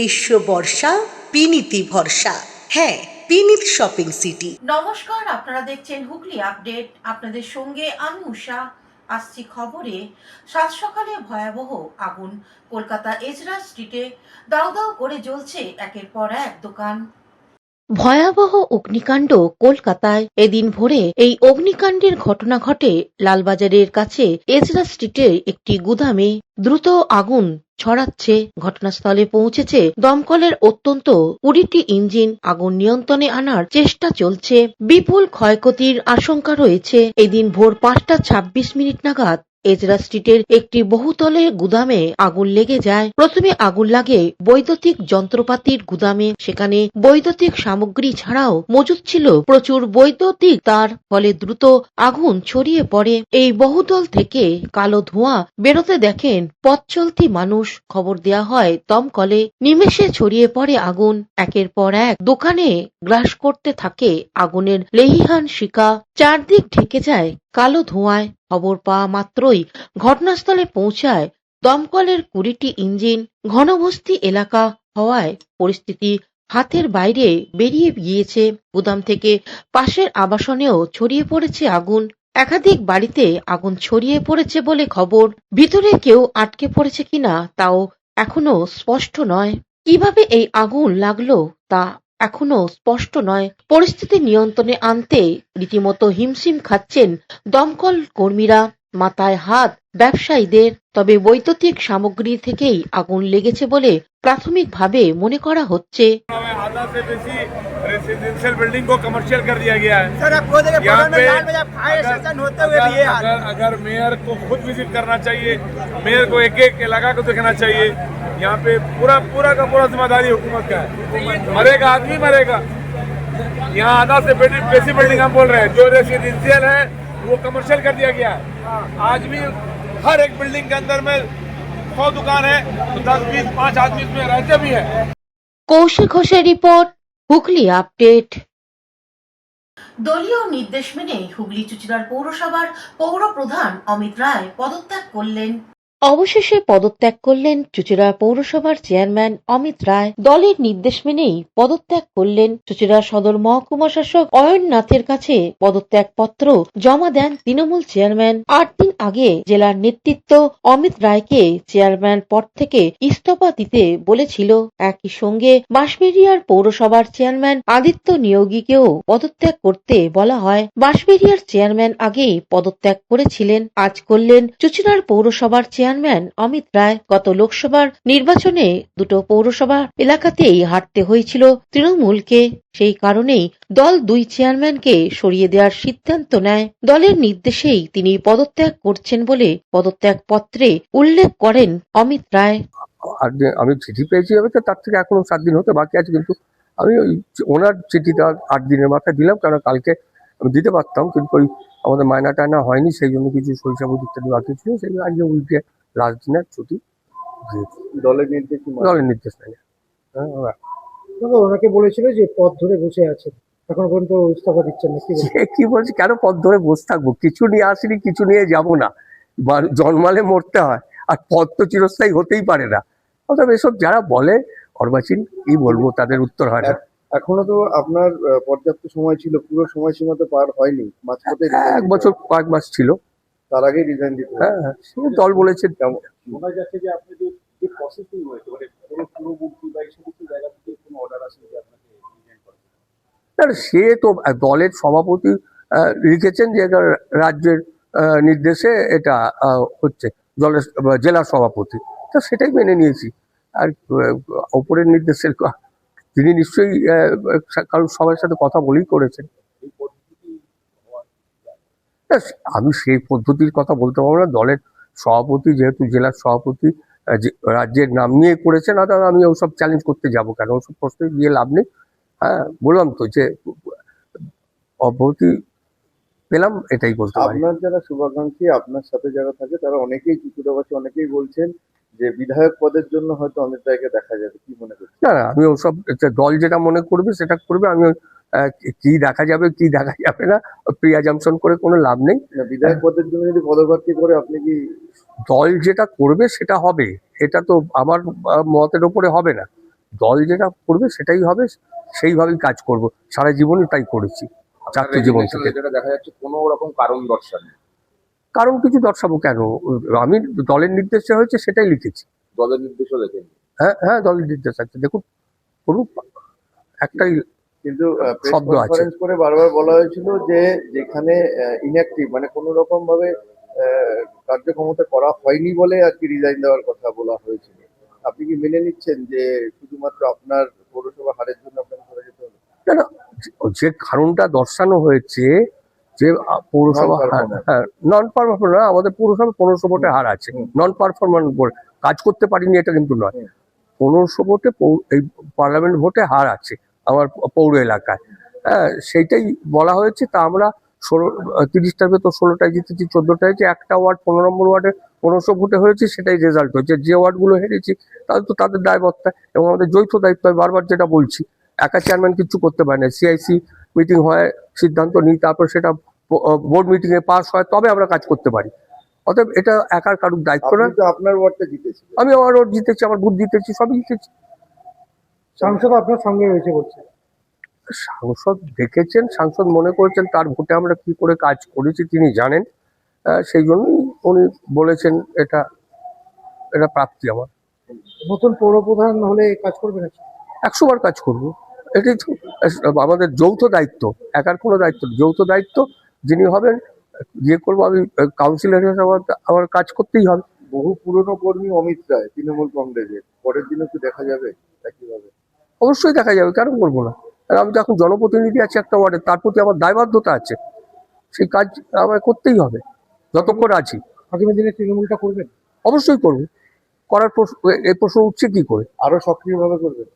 গ্রীষ্ম বর্ষা পিনিতি ভরসা। হ্যাঁ, পিনিত শপিং সিটি। নমস্কার, আপনারা দেখছেন হুগলি আপডেট। আপনাদের সঙ্গে আমি উষা। আসছি খবরে। সাত সকালে ভয়াবহ আগুন। কলকাতা এজরা স্ট্রিটে দাউ দাউ করে জ্বলছে একের পর এক দোকান। ভয়াবহ অগ্নিকাণ্ড কলকাতায়। এদিন ভোরে এই অগ্নিকাণ্ডের ঘটনা ঘটে লালবাজারের কাছে এজরা স্ট্রিটের একটি গুদামে। দ্রুত আগুন ছড়াচ্ছে। ঘটনাস্থলে পৌঁছেছে দমকলের অত্যন্ত 20টি ইঞ্জিন। আগুন নিয়ন্ত্রণে আনার চেষ্টা চলছে। বিপুল ক্ষয়ক্ষতির আশঙ্কা রয়েছে। এদিন ভোর 5:26 নাগাদ এজরা স্ট্রিটের একটি বহুতলের গুদামে আগুন লেগে যায়। প্রথমে আগুন লাগে বৈদ্যুতিক যন্ত্রপাতির গুদামে। সেখানে বৈদ্যুতিক সামগ্রী ছাড়াও মজুদ ছিল প্রচুর বৈদ্যুতিক তার। ফলে দ্রুত আগুন ছড়িয়ে পড়ে। এই বহুতল থেকে কালো ধোঁয়া বেরোতে দেখেন পথ চলতি মানুষ। খবর দেয়া হয় দমকলে। নিমেষে ছড়িয়ে পড়ে আগুন। একের পর এক দোকানে গ্রাস করতে থাকে আগুনের লেহিহান শিখা। চারদিক ঢেকে যায় কালো ধোঁয়ায়। খবর পাওয়া মাত্রই ঘটনাস্থলে পৌঁছায় দমকলের 20টি ইঞ্জিন। ঘনবস্তি এলাকা হওয়ায় পরিস্থিতি হাতের বাইরে বেরিয়ে গিয়েছে। গুদাম থেকে পাশের আবাসনেও ছড়িয়ে পড়েছে আগুন। একাধিক বাড়িতে আগুন ছড়িয়ে পড়েছে বলে খবর। ভিতরে কেউ আটকে পড়েছে কিনা তাও এখনো স্পষ্ট নয়। কিভাবে এই আগুন লাগলো তা এখনো স্পষ্ট নয়। পরিস্থিতি নিয়ন্ত্রণে আনতে রীতিমতো হিমশিম খাচ্ছেন দমকল কর্মীরা। মাথায় হাত ব্যবসায়ীদের। তবে বৈদ্যুতিক সামগ্রী থেকেই আগুন লেগেছে বলে প্রাথমিকভাবে মনে করা হচ্ছে। आधा से बेसी रेसिडेंशियल बिल्डिंग को कमर्शियल कर दिया गया है। सर, आपको देखिए यहाँ बगल में पे लाल बाजार फायर स्टेशन होते हुए भी ये हाल है। अगर मेयर को खुद विजिट करना चाहिए, मेयर को एक एक इलाका को देखना चाहिए। यहाँ पे पूरा पूरा का पूरा जिम्मेदारी हुकूमत का है। मरेगा आदमी मरेगा। यहाँ आधा से बेसी बिल्डिंग हम बोल रहे हैं जो रेसिडेंशियल है वो कमर्शियल कर दिया गया है। आज भी हर एक बिल्डिंग के अंदर में 100 दुकान है तो 10-20 5 आदमी इसमें रहते भी है। কৌশিক ঘোষের রিপোর্ট, হুগলি আপডেট। দলীয় নির্দেশ মেনে হুগলি চুঁচুড়ার পৌরসভার পৌর প্রধান অমিত রায় পদত্যাগ করলেন। অবশেষে পদত্যাগ করলেন চুঁচুড়া পৌরসভার চেয়ারম্যান অমিত রায়। দলের নির্দেশ মেনেই পদত্যাগ করলেন। চুঁচুড়া সদর মহকুমা শাসক অয়ন নাথের কাছে পদত্যাগ পত্র জমা দেন তৃণমূল চেয়ারম্যান। 8 দিন আগে জেলার নেতৃত্ব অমিত রায়কে চেয়ারম্যান পদ থেকে ইস্তফা দিতে বলেছিল। একই সঙ্গে বাঁশবেড়িয়ার পৌরসভার চেয়ারম্যান আদিত্য নিয়োগীকেও পদত্যাগ করতে বলা হয়। বাঁশবেড়িয়ার চেয়ারম্যান আগেই পদত্যাগ করেছিলেন। আজ করলেন চুঁচুড়ার পৌরসভার চেয়ারম্যান অমিত রায়। গত লোকসভার নির্বাচনে দুটো পৌরসভা এলাকাতেই হারতে হয়েছিল তৃণমূলকে। সেই কারণেই দল 2 চেয়ারম্যানকে সরিয়ে দেওয়ার সিদ্ধান্ত নেয়। দলের নির্দেশেই তিনি পদত্যাগ করছেন বলে পদত্যাগ পত্রে উল্লেখ করেন অমিত রায়। আমি চিঠি পেয়েছি তো তার থেকে এখনো 7 দিন হতে বাকি আছে, কিন্তু আমি ওই ওনার চিঠিটা 8 দিনের মাথায় দিলাম, কারণ কালকে আমি দিতে পারতাম কিন্তু ওই আমাদের মায়না টায়না হয়নি, সেই জন্য কিছু শৈশাবুদ ইত্যাদি বাকি ছিল, সেই জন্য আজকে উইকে লাস্ট দিনের ছুটি দিয়েছি। দলের নির্দেশ নেই। হ্যাঁ, ওনাকে বলেছিল যে পথ ধরে বসে আছে, এখন পর্যন্ত ইস্তফা দিচ্ছেন না। কি বলছি, কেন পথ ধরে বসে থাকবো? কিছু নিয়ে আসিনি, কিছু নিয়ে যাব না। জন্মালে মরতে হয়, আর পথ তো চিরস্থায়ী হতেই পারে না। অর্থাৎ এসব যারা বলে অর্বাচীন, কি বলবো, তাদের উত্তর হয় না। এখনো তো আপনার পর্যাপ্ত সময় ছিল, পুরো সময়সীমা তো পার হয়নি, মাঝপথে 1 বছর কয়েক মাস ছিল, তার আগেই রিজাইন দিতে হবে। হ্যাঁ, সে দল বলেছে। শোনা যাচ্ছে যে আপনি যে প্রসেসিং হয়েছে, মানে পুরো মুক্তি বা এই সমস্ত জায়গা থেকে কোনো অর্ডার আসেনি যে আপনাকে রিজাইন করতে হবে? না, সে তো দলের সভাপতি লিখেছেন যে এটা রাজ্যের নির্দেশে এটা হচ্ছে, দলের জেলার সভাপতি, তো সেটাই মেনে নিয়েছি। আর ওপরের নির্দেশের তিনি নিশ্চয়ই কারণ সবার সাথে কথা বলেই করেছেন। এই পদ্ধতি না, আমি সেই পদ্ধতির কথা বলতে পারবো না। দলের সভাপতি যেহেতু জেলার সভাপতি রাজ্যের নাম নিয়ে করেছেন, অর্থাৎ আমি ওসব চ্যালেঞ্জ করতে যাবো কেন? ওসব প্রশ্ন দিয়ে লাভ নেই। হ্যাঁ, বললাম তো যে অব্যাহতি পেলাম, এটাই বলতে পারি। আপনার যারা শুভাকাঙ্ক্ষী, আপনার সাথে যারা থাকে, তারা অনেকেই চুচুড়াবাসী অনেকেই বলছেন যে বিধায়ক পদের জন্য হয়তো অমিত রায়কে দেখা যাবে, কি মনে করছেন? না, আমি ওসব দল যেটা মনে করবে সেটা করবে। আমি কি দেখা যাবে কি দেখা যাবে না প্রিয়াজামশন করে কোনো লাভ নেই। বিধায়ক পদের জন্য যদি পদপ্রার্থী করে, আপনি কি? দল যেটা করবে সেটা হবে, এটা তো আমার মতের ওপরে হবে না। দল যেটা করবে সেটাই হবে, সেইভাবেই কাজ করব, সারা জীবনই তাই করেছি ছাত্র জীবন থেকে। যেটা দেখা যাচ্ছে কোনো রকম কারণ দর্শান নেই। কারণ কিছু দর্শাবো কেন, আমি দলের নির্দেশে হয়েছে সেটাই লিখেছি। দলের নির্দেশও দেখেন। হ্যাঁ দলের নির্দেশ আছে, দেখুন কোনো একটাই কিন্তু প্রেস শব্দ আছে। কনফারেন্স করে বারবার বলা হয়েছিল যে যেখানে ইনঅ্যাক্টিভ মানে কোনো রকম ভাবে কার্যক্ষমতা করা হয়নি বলে আর কি রিজাইন দেওয়ার কথা বলা হয়েছিল। আপনি কি মেনে নিচ্ছেন যে শুধুমাত্র আপনার পৌরসভা হারের জন্য আপনাকে সরে যেতে হবে? না না, যে কারণটা দর্শানো হয়েছে যে পৌরসভা নন পারফরমেন্স, আমাদের পৌরসভা 1500 ভোটে হার আছে, নন পারফরমেন্স ভোট, কাজ করতে পারিনি এটা কিন্তু নয়। 1500 ভোটে এই পার্লামেন্ট ভোটে হার আছে আমার পৌর এলাকায়, হ্যাঁ সেইটাই বলা হয়েছে। তা আমরা 30টার ভেতর 16টায় জিতেছি, 14টায় যে একটা ওয়ার্ড 15 নম্বর ওয়ার্ডে 1500 ভোটে হয়েছে, সেটাই রেজাল্ট হয়েছে। যে ওয়ার্ডগুলো হেরেছি তাদের তো তাদের দায়বদ্ধতা এবং আমাদের যৌথ দায়িত্ব। বারবার যেটা বলছি, একা চেয়ারম্যান কিছু করতে পারে না, সিআইসি মিটিং হয়, সিদ্ধান্ত নিই, তারপর সেটা বোর্ড মিটিং এ পাস হয়, তবে আমরা কাজ করতে পারি। অতএব এটা একার কারুর দায়িত্ব না। আপনি তো আপনার ওয়ার্ডটা জিতেছিলেন। আমি আমার ওয়ার্ড জিতেছি, আমার বুথ জিতেছি, সবই জিতেছি। সাংসদ আপনার সঙ্গে রয়েছে বলছে। সাংসদ দেখেছেন, সাংসদ মনে করেছেন তার ভোটে আমরা কি করে কাজ করেছি তিনি জানেন, সেই জন্যই উনি বলেছেন এটা প্রাপ্তি আমার। নতুন পৌরপ্রধান হলে কাজ করবে নাকি? 100 বার কাজ করবো, এটাই তো আমাদের যৌথ দায়িত্ব, একার কোনো দায়িত্ব না, যৌথ দায়িত্ব। যিনি হবেন যে করবো, আমি কাউন্সিলর হিসেবে আমার কাজ করতেই হবে। বহু পুরনো কর্মী অমিত রায় তৃণমূল কংগ্রেসের, পরের দিনও কি দেখা যাবে একইভাবে? অবশ্যই দেখা যাবে, কেন করবো না। আর আমি তো এখন জনপ্রতিনিধি আছি একটা ওয়ার্ডে, তার প্রতি আমার দায়বদ্ধতা আছে, সেই কাজ আমায় করতেই হবে যতক্ষণ আছি। আগামী দিনে তৃণমূলটা করবেন? অবশ্যই করবো, করার এই প্রশ্ন উঠছে কি করে। আরো সক্রিয়ভাবে করবেন?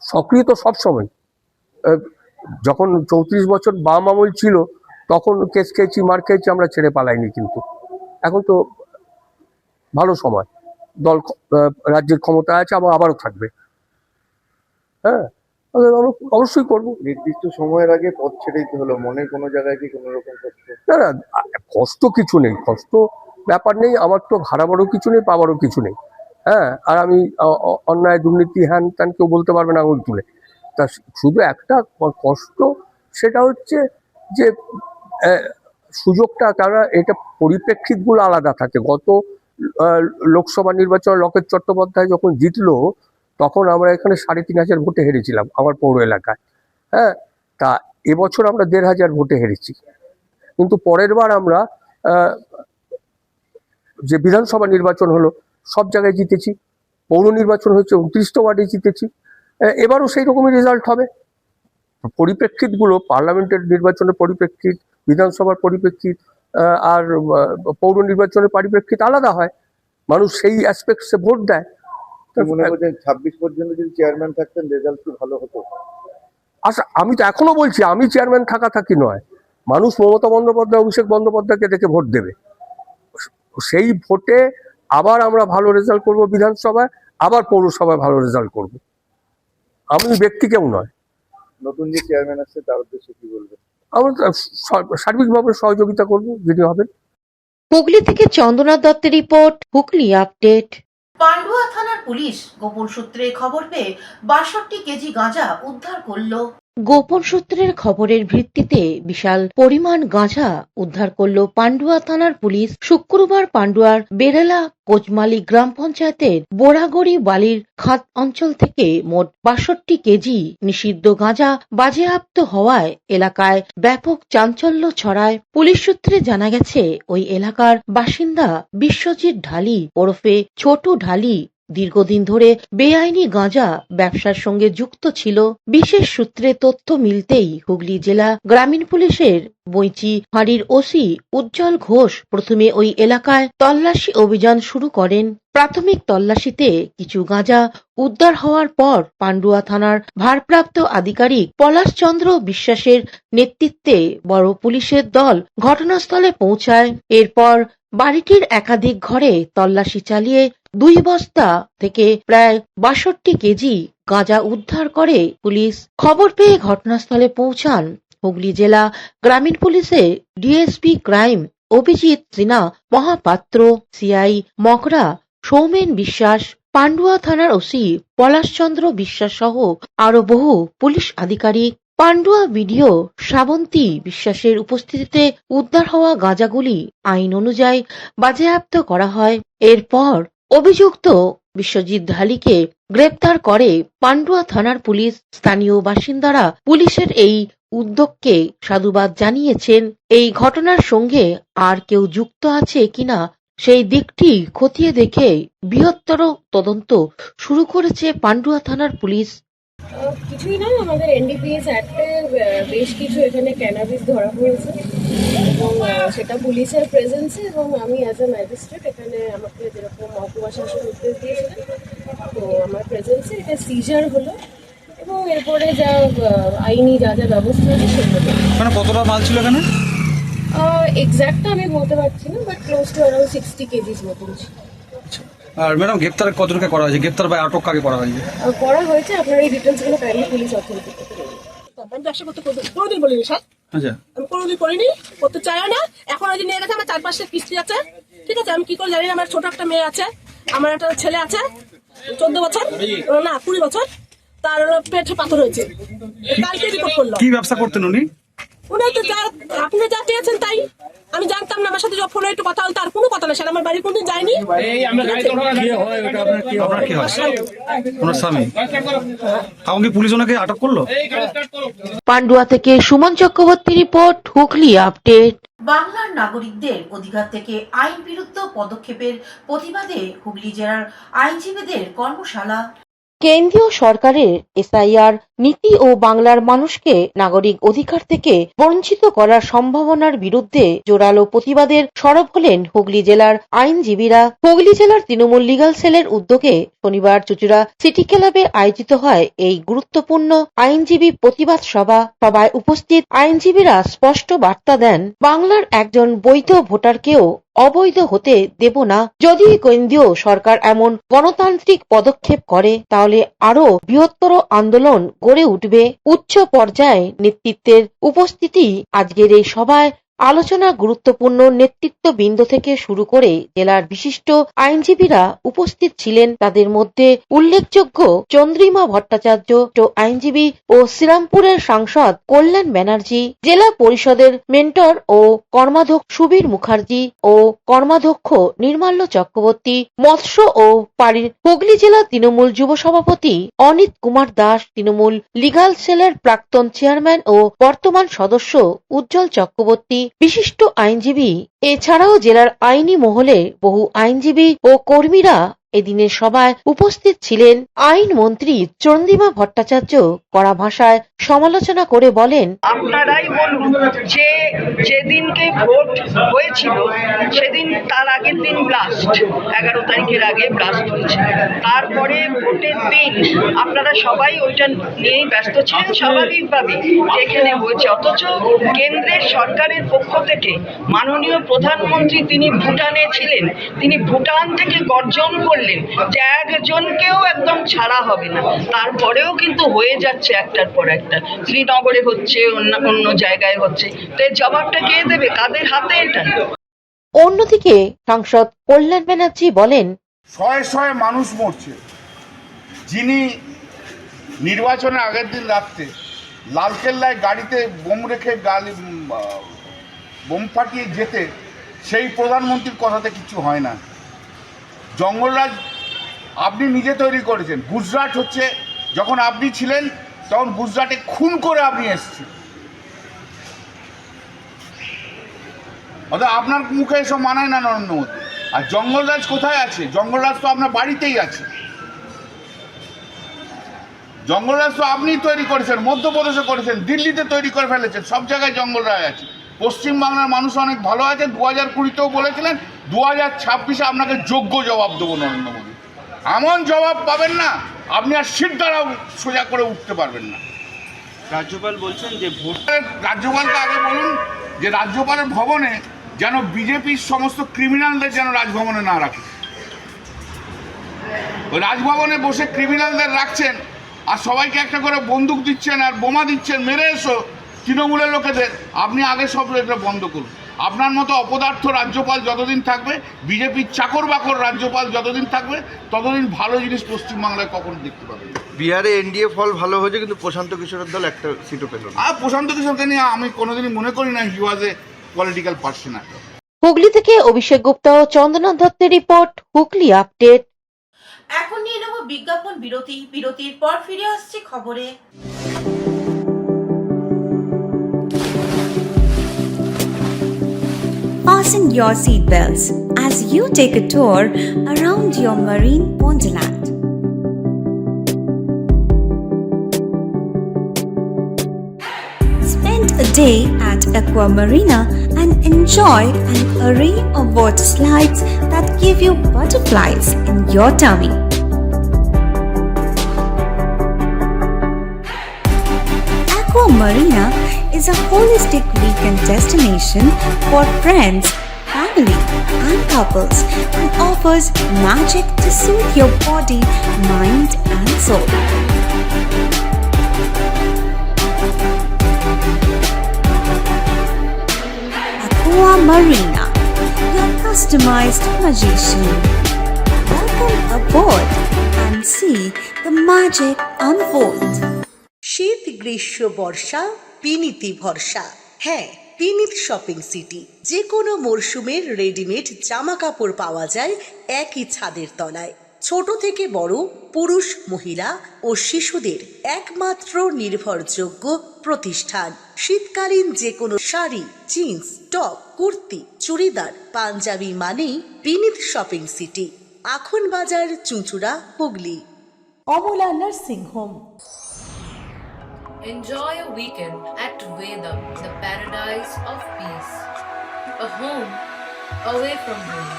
সক্রিয় তো সবসময়, যখন 34 বছর বাম আমল ছিল তখন কেস খেয়েছি, মার খেয়েছি, আমরা ছেড়ে পালাইনি। কিন্তু এখন তো ভালো সময়, দল রাজ্যের ক্ষমতা আছে, আবারও থাকবে। হ্যাঁ অবশ্যই করবো। নির্দিষ্ট সময়ের আগে পথ ছেড়ে দিতে হলো, মনের কোনো জায়গায় কি কোনো রকম কষ্ট? না না, কষ্ট কিছু নেই, কষ্ট ব্যাপার নেই। আমার তো হারাবারও কিছু নেই, পাবারও কিছু নেই। হ্যাঁ, আর আমি অন্যায় দুর্নীতি হ্যান ত্যান কেউ বলতে পারবে না আঙুল তুলে। তা শুধু একটা কষ্ট, সেটা হচ্ছে যে সুযোগটা, তারা এটা পরিপ্রেক্ষিতগুলো আলাদা থাকে। গত লোকসভা নির্বাচনে লকেট চট্টোপাধ্যায় যখন জিতলো, তখন আমরা এখানে 3500 ভোটে হেরেছিলাম আমার পৌর এলাকায়। হ্যাঁ, তা এবছর আমরা 1500 ভোটে হেরেছি। কিন্তু পরের বার আমরা যে বিধানসভা নির্বাচন হলো সব জায়গায় জিতেছি, পৌর নির্বাচন হচ্ছে 29টা ওয়ার্ডে জিতেছি। এবারও সেই রকমই রেজাল্ট হবে। পরিপ্রেক্ষিতগুলো, পার্লামেন্টের নির্বাচনের পরিপ্রেক্ষিত, বিধানসভার পরিপ্রেক্ষিত আর পৌর নির্বাচনের পরিপ্রেক্ষিত আলাদা হয়, মানুষ সেই অ্যাসপেক্টসে ভোট দেয়। মনে করছেন 26 পর্যন্ত যদি চেয়ারম্যান থাকতেন রেজাল্ট কি ভালো হতো? আচ্ছা, আমি তো এখনো বলছি, আমি চেয়ারম্যান থাকি নয়, মানুষ মমতা বন্দ্যোপাধ্যায়, অভিষেক বন্দ্যোপাধ্যায়কে দেখে ভোট দেবে। সেই ভোটে আবার আমরা ভালো রেজাল্ট করব, বিধানসভায় আবার পৌরসভায় ভালো রেজাল্ট করব। আমি ব্যক্তি কেউ নয়। নতুন যে চেয়ারম্যান আসছে তার উদ্দেশ্যে কি বলবেন? আমরা সার্বিকভাবে সহযোগিতা করব যিনি হবেন। হুগলি থেকে চন্দ্রনাথ দত্তের রিপোর্ট, হুগলি আপডেট। পান্ডুয়া থানার পুলিশ গোপন সূত্রে খবর পেয়ে 62 কেজি গাঁজা উদ্ধার করলো। গোপন সূত্রের খবরের ভিত্তিতে বিশাল পরিমাণ গাঁজা উদ্ধার করল পান্ডুয়া থানার পুলিশ। শুক্রবার পান্ডুয়ার বেরেলা কোচমালি গ্রাম পঞ্চায়েতের বোরাগড়ি বালির খাত অঞ্চল থেকে মোট 62 কেজি নিষিদ্ধ গাঁজা বাজেয়াপ্ত হওয়ায় এলাকায় ব্যাপক চাঞ্চল্য ছড়ায়। পুলিশ সূত্রে জানা গেছে, ওই এলাকার বাসিন্দা বিশ্বজিৎ ঢালি ওরফে ছোট ঢালি দীর্ঘদিন ধরে বেআইনি গাঁজা ব্যবসার সঙ্গে যুক্ত ছিল। বিশেষ সূত্রে তথ্য মিলতেই হুগলি জেলা গ্রামীণ পুলিশের বৈচি ফাঁড়ির ওসি উজ্জ্বল ঘোষ প্রথমে ওই এলাকায় তল্লাশি অভিযান শুরু করেন। প্রাথমিক তল্লাশিতে কিছু গাঁজা উদ্ধার হওয়ার পর পান্ডুয়া থানার ভারপ্রাপ্ত আধিকারিক পলাশ চন্দ্র বিশ্বাসের নেতৃত্বে বড় পুলিশের দল ঘটনাস্থলে পৌঁছায়। এরপর বাড়িটির একাধিক ঘরে তল্লাশি চালিয়ে 2 বস্তা থেকে প্রায় 62 কেজি গাঁজা উদ্ধার করে পুলিশ। খবর পেয়ে ঘটনাস্থলে পৌঁছান হুগলি জেলা গ্রামীণ পুলিশের DSP crime Abhijit Sinha Mahapatra, CI Magra Soumen Biswas, Pandua থানার ওসি পলাশচন্দ্র বিশ্বাস সহ আরো বহু পুলিশ আধিকারিক। পান্ডুয়া বিডিও শ্রাবন্তী বিশ্বাসের উপস্থিতিতে উদ্ধার হওয়া গাঁজাগুলি আইন অনুযায়ী বাজেয়াপ্ত করা হয়। এরপর অভিযুক্ত বিশ্বজিৎ ঢালিকে গ্রেপ্তার করে পান্ডুয়া থানার পুলিশ। স্থানীয় বাসিন্দারা পুলিশের এই উদ্যোগকে সাধুবাদ জানিয়েছেন। এই ঘটনার সঙ্গে আর কেউ যুক্ত আছে কিনা সেই দিকটি খতিয়ে দেখে বৃহত্তর তদন্ত শুরু করেছে পান্ডুয়া থানার পুলিশ। কিছুই নয়, আমাদের এনডিপিএস অ্যাক্টে বেশ কিছু এখানে ক্যানাবিস ধরা পড়েছে এবং সেটা পুলিশের প্রেজেন্সে, এবং আমি অ্যাজ এ ম্যাজিস্ট্রেট এখানে আমাকে যেরকম মহকুমা শাসক নির্দেশ দিয়েছিলেন, তো আমার প্রেজেন্সে এটা সিজার হলো এবং এরপরে যা আইনি যা যা ব্যবস্থা আছে সেগুলো। মানে কতটা মাল ছিল এখানে? এক্স্যাক্টটা আমি বলতে পারছি না, but close two around 60 KGs মতন ছিল। আর ম্যাডাম গ্রেপ্তার কতজনকে করা হয়েছে? গ্রেপ্তার বা আটক কাকে করা হয়েছে? করা হয়েছে, আপনার এই ডিটেলসগুলো কাইন্ডলি পুলিশ অথরিটি থেকে নেবেন। আমি ব্যবসা করতে কোনোদিন বলিনি স্যার, আচ্ছা, আমি কোনোদিন করিনি, করতে চাইও না। এখন ওই নিয়ে গেছে, আমার 4-5টা কিস্তি আছে, ঠিক আছে, আমি কি করে জানি না। আমার ছোট একটা মেয়ে আছে, আমার একটা ছেলে আছে 14 বছর না 20 বছর, তার পেটে পাথর হয়েছে, কালকে রিপোর্ট করলো। কি ব্যবসা করতেন উনি? উনি তো যা আপনি যা চেয়েছেন তাই, আমি জানতাম না। আমার সাথে যখন ফোনে একটু কথা হল, তার কোনো কথা না স্যার, আমার বাড়ি কোনদিন যায়নি। আপনার কি হয়? ওনার স্বামী। এখন কি পুলিশ ওনাকে আটক করলো? পান্ডুয়া থেকে সুমন চক্রবর্তী রিপোর্ট, হুগলি আপডেট। বাংলার নাগরিকদের অধিকার থেকে আইন বিরুদ্ধ পদক্ষেপের প্রতিবাদে হুগলি জেলার আইনজীবীদের কর্মশালা। কেন্দ্রীয় সরকারের এসআইআর নীতি ও বাংলার মানুষকে নাগরিক অধিকার থেকে বঞ্চিত করার সম্ভাবনার বিরুদ্ধে জোরালো প্রতিবাদের সরব হলেন হুগলি জেলার আইনজীবীরা। হুগলি জেলার তৃণমূল লিগাল সেলের উদ্যোগে শনিবার চুঁচুড়া সিটি ক্লাবে আয়োজিত হয় এই গুরুত্বপূর্ণ আইনজীবী প্রতিবাদ সভা। সভায় উপস্থিত আইনজীবীরা স্পষ্ট বার্তা দেন, বাংলার একজন বৈধ ভোটারকেও অবৈধ হতে দেব না। যদি কেন্দ্রীয় সরকার এমন গণতান্ত্রিক পদক্ষেপ করে তাহলে আরো বৃহত্তর আন্দোলন গড়ে উঠবে। উচ্চ পর্যায়ে নেতৃত্বের উপস্থিতি আজকের এই সভায় আলোচনা গুরুত্বপূর্ণ নেতৃত্ববৃন্দ থেকে শুরু করে জেলার বিশিষ্ট আইনজীবীরা উপস্থিত ছিলেন। তাদের মধ্যে উল্লেখযোগ্য চন্দ্রিমা ভট্টাচার্য, আইনজীবী ও শ্রীরামপুরের সাংসদ কল্যাণ ব্যানার্জি, জেলা পরিষদের মেন্টর ও কর্মাধ্যক্ষ সুবীর মুখার্জি ও কর্মাধ্যক্ষ নির্মাল্য চক্রবর্তী, মৎস্য ও পাড়ির হুগলি জেলা তৃণমূল যুব সভাপতি অনিত কুমার দাস, তৃণমূল লিগাল সেলের প্রাক্তন চেয়ারম্যান ও বর্তমান সদস্য উজ্জ্বল চক্রবর্তী, বিশিষ্ট আইনজীবী। এছাড়াও জেলার আইনি মহলে বহু আইনজীবী ও কর্মীরা এদিনের সভায় উপস্থিত ছিলেন। আইনমন্ত্রী চন্দ্রিমা ভট্টাচার্য কড়া ভাষায় সমালোচনা করে বলেন, আপনারাই বলুন যে যেদিনকে ভোট হয়েছিল সেদিন তার আগের দিন ব্লাস্ট, 11 তারিখের আগে ব্লাস্ট হয়েছে। তারপরে ভোটের দিন আপনারা সবাই ওইটা নিয়েই ব্যস্ত ছিলেন স্বাভাবিকভাবে যেখানে হয়েছে, অথচ কেন্দ্রের সরকারের পক্ষ থেকে মাননীয় প্রধানমন্ত্রী তিনি ভুটানে ছিলেন, তিনি ভুটান থেকে গর্জন করলেন যে একজনকেও একদম ছাড়া হবে না। তারপরেও কিন্তু হয়ে যাচ্ছে একটার পর একটা, শ্রীনগরে হচ্ছে, অন্য জায়গায় হচ্ছে, তো এর জবাবটা কে দেবে? কাদের হাতে এটা? অন্যদিকে সাংসদ কল্যাণ ব্যানার্জি বলেন, শয়ে শয়ে মানুষ মরছে। যিনি নির্বাচনের আগের দিন রাত্রে লালকেল্লায় গাড়িতে বোম রেখে বোম ফাটিয়ে যেতে, সেই প্রধানমন্ত্রীর কথাতে কিছু হয় না। জঙ্গলরাজ আপনি নিজে তৈরি করেছেন। গুজরাট হচ্ছে, যখন আপনি ছিলেন তখন গুজরাটে খুন করে আপনি এসেছেন, অর্থাৎ আপনার মুখে এসব মানায় না নরেন্দ্র মোদী। আর জঙ্গলরাজ কোথায় আছে? জঙ্গলরাজ তো আপনার বাড়িতেই আছে। জঙ্গলরাজ তো আপনিই তৈরি করেছেন, মধ্যপ্রদেশে করেছেন, দিল্লিতে তৈরি করে ফেলেছেন, সব জায়গায় জঙ্গলরাজ আছে। পশ্চিমবাংলার মানুষ অনেক ভালো আছে। 2020-তেও বলেছিলেন 2026-এ আপনাকে যোগ্য জবাব দেবো নরেন্দ্র মোদী। এমন জবাব পাবেন না আপনি আর সিট দ্বারাও সোজা করে উঠতে পারবেন না। রাজ্যপাল বলছেন যে ভোট, রাজ্যপালকে আগে বলুন যে রাজ্যপালের ভবনে যেন বিজেপির সমস্ত ক্রিমিনালদের যেন রাজভবনে না রাখে। ওই রাজভবনে বসে ক্রিমিনালদের রাখছেন আর সবাইকে একটা করে বন্দুক দিচ্ছেন আর বোমা দিচ্ছেন, মেরে এসো তৃণমূলের লোকেদের। আপনি আগে সব এটা বন্ধ করুন। আপনার মতো অপদার্থ রাজ্যপাল যতদিন থাকবে, বিজেপির চাকর বাকর রাজ্যপাল যতদিন থাকবে, ততদিন ভালো জিনিস পশ্চিমবাংলায় কখনো দেখতে পাবেন। বিহারে এনডিএ ফল ভালো হয়েছে, কিন্তু প্রশান্ত কিশোরের দল একটা সিটও পেল না। আর প্রশান্ত কিশোরকে নিয়ে আমি কোনোদিনই মনে করি না হি ওয়াজ এ পলিটিক্যাল পার্সন। হুগলি থেকে অভিষেক গুপ্তা ও চন্দনা দত্তের রিপোর্ট, হুগলি আপডেট। এখন নিয়ে নেব বিজ্ঞাপন বিরতি। বিরতির পর ফিরে আসছি খবরে। Fasten your seatbelts as you take a tour around your marine wonderland. Spend a day at Aqua Marina and enjoy an array of water slides that give you butterflies in your tummy. Aqua Marina is a holistic weekend destination for friends, family, and couples and offers magic to soothe your body, mind, and soul. Aqua Marina, your customized magician. Welcome aboard and see the magic unfold. শীত, গ্রীষ্ম, বর্ষা, পিনিতি ভরসা। হ্যাঁ, পিনিত shopping city. যে কোনো মরশুমের readymade জামা কাপড় পাওয়া যায় একই ছাদের তলায়। ছোট থেকে বড়, পুরুষ, মহিলা ও শিশুদের একমাত্র নির্ভরযোগ্য প্রতিষ্ঠান। শীতকালীন যে কোনো শাড়ি, জিন্স, টপ, কুর্তি, চুড়িদার, পাঞ্জাবি মানেই পিনিত শপিং সিটি। আখন বাজার, চুঁচুড়া, Hooghly. Amala nursing home. Enjoy a weekend at Vedam, the paradise of peace. A home away from home.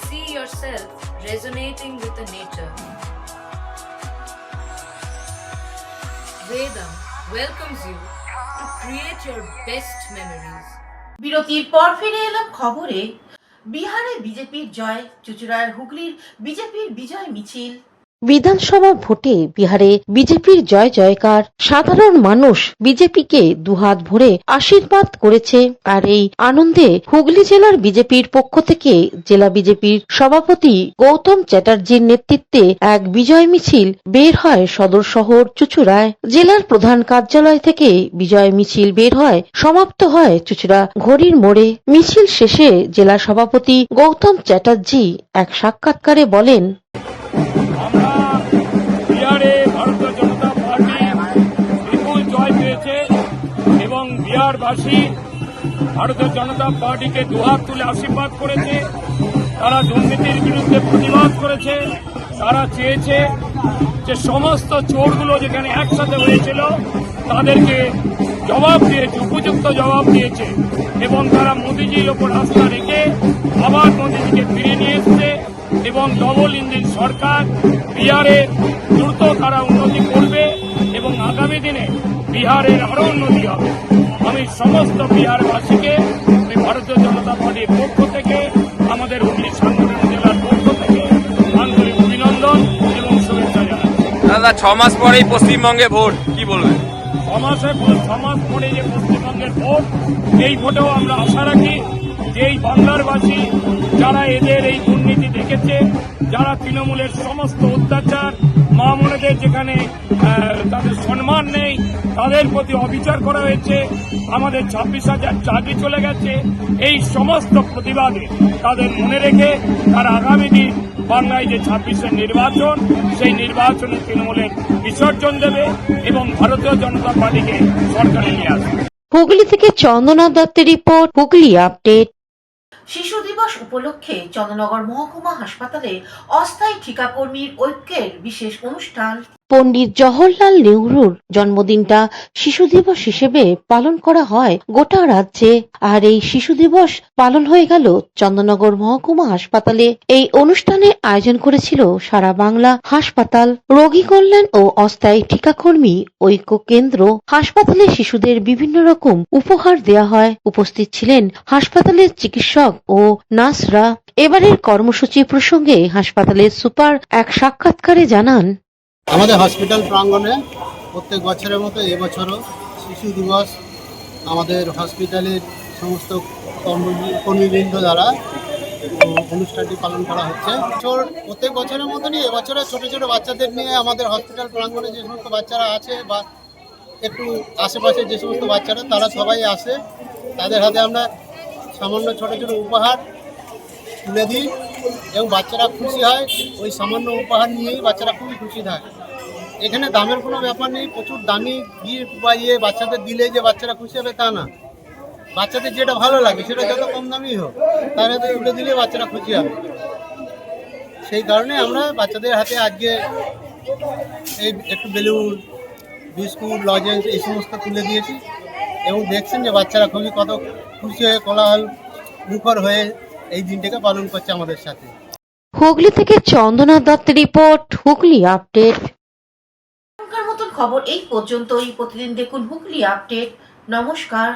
See yourself resonating with the nature. Vedam welcomes you to create your best memories. বিরতির পর ফিরে এলাম খবরে। বিহারে বিজেপির জয়, চুঁচুড়ার হুগলির বিজেপির বিজয় মিছিল। বিধানসভা ভোটে বিহারে বিজেপির জয় জয়কার। সাধারণ মানুষ বিজেপিকে দুহাত ভরে আশীর্বাদ করেছে। আর এই আনন্দে হুগলি জেলার বিজেপির পক্ষ থেকে জেলা বিজেপির সভাপতি গৌতম চ্যাটার্জির নেতৃত্বে এক বিজয় মিছিল বের হয় সদর শহর চুঁচুড়ায়। জেলার প্রধান কার্যালয় থেকে বিজয় মিছিল বের হয়, সমাপ্ত হয় চুঁচুড়া ঘড়ির মোড়ে। মিছিল শেষে জেলা সভাপতি গৌতম চ্যাটার্জি এক সাক্ষাৎকারে বলেন, বিহারে ভারতীয় জনতা পার্টি বিপুল জয় পেয়েছে এবং বিহারবাসী ভারতীয় জনতা পার্টিকে দুহাত তুলে আশীর্বাদ করেছে। তারা দুর্নীতির বিরুদ্ধে প্রতিবাদ করেছে। তারা চেয়েছে যে সমস্ত চোরগুলো যেখানে একসাথে হয়েছিল তাদেরকে জবাব দিয়েছে, উপযুক্ত জবাব দিয়েছে এবং তারা মোদিজির ওপর আস্থা রেখে আবার মোদিজিকে ফিরিয়ে নিয়ে এসছে এবং ডবল ইঞ্জিন সরকার বিহারে দ্রুত তারা উন্নতি করবে এবং আগামী দিনে বিহারের আরও উন্নতি হবে। আমি সমস্ত বিহারবাসীকে ভারতীয় জনতা পার্টির পক্ষ থেকে, আমাদের হুগলি সাংগঠনিক জেলার পক্ষ থেকে আন্তরিক অভিনন্দন এবং শুভেচ্ছা জানাই। দাদা, 6 মাস পরেই পশ্চিমবঙ্গে ভোট, কি বলবেন? 6 মাস পরে যে পশ্চিমবঙ্গের ভোট, এই ভোটেও আমরা আশা রাখি যে এই বাংলার বাসী যারা এদের এই দুর্নীতি দেখেছে, যারা তৃণমূলের সমস্ত অত্যাচার, মা বোনেদের যেখানে তাদের সম্মান নেই, তাদের প্রতি অবিচার করা হয়েছে, আমাদের 26,000 চাকরি চলে গেছে, এই সমস্ত প্রতিবাদে তাদের মনে রেখে তারা আগামী দিন বাংলায় যে 26-এর নির্বাচন, সেই নির্বাচনে তৃণমূলের বিসর্জন দেবে এবং ভারতীয় জনতা পার্টিকে সরকারে নিয়ে আসবে। হুগলি থেকে চন্দনা দত্তের রিপোর্ট, হুগলি আপডেট। শিশু দিবস উপলক্ষে চন্দ্রনগর মহকুমা হাসপাতালে অস্থায়ী ঠিকাকর্মীর ঐক্যের বিশেষ অনুষ্ঠান। পণ্ডিত জওহরলাল নেহরুর জন্মদিনটা শিশু দিবস হিসেবে পালন করা হয় গোটা রাজ্যে। আর এই শিশু দিবস পালন হয়ে গেল চন্দননগর মহকুমা হাসপাতালে। এই অনুষ্ঠানের আয়োজন করেছিল সারা বাংলা হাসপাতাল রোগী কল্যাণ ও অস্থায়ী ঠিকাকর্মী ঐক্য কেন্দ্র। হাসপাতালে শিশুদের বিভিন্ন রকম উপহার দেয়া হয়। উপস্থিত ছিলেন হাসপাতালের চিকিৎসক ও নার্সরা। এবারের কর্মসূচি প্রসঙ্গে হাসপাতালের সুপার এক সাক্ষাৎকারে জানান, আমাদের হসপিটাল প্রাঙ্গণে প্রত্যেক বছরের মতো এবছরও শিশু দিবস আমাদের হসপিটালের সমস্ত কর্মীবৃন্দ দ্বারা অনুষ্ঠানটি পালন করা হচ্ছে। প্রত্যেক বছরের মতনই এবছরে ছোট ছোট বাচ্চাদের নিয়ে আমাদের হসপিটাল প্রাঙ্গণে যে সমস্ত বাচ্চারা আছে বা একটু আশেপাশে যে সমস্ত বাচ্চারা তারা সবাই আসে, তাদের হাতে আমরা সামান্য ছোট ছোট উপহার তুলে দিই এবং বাচ্চারা খুশি হয়। ওই সামান্য উপহার নিয়েই বাচ্চারা খুবই খুশি থাকে। এখানে দামের কোনো ব্যাপার নেই, প্রচুর দামি গিফট বা বাচ্চাদের দিলে যে বাচ্চারা খুশি হবে তা না। বাচ্চাদের যেটা ভালো লাগে সেটা যত কম দামি হোক তার হাতে তুলে দিলে বাচ্চারা খুশি হবে। সেই কারণে আমরা বাচ্চাদের হাতে আজকে এই একটু বেলুন, বিস্কুট, লজেন্স এই সমস্ত তুলে দিয়েছি এবং দেখছেন যে বাচ্চারা খুবই কত খুশি হয়ে কোলাহল মুখর হয়ে এই দিনটাকে পালন করছে আমাদের সাথে। হুগলি থেকে চন্দনা দত্তের রিপোর্ট, হুগলি আপডেট। এখনকার মতন খবর এই পর্যন্তই। প্রতিদিন দেখুন হুগলি আপডেট। নমস্কার।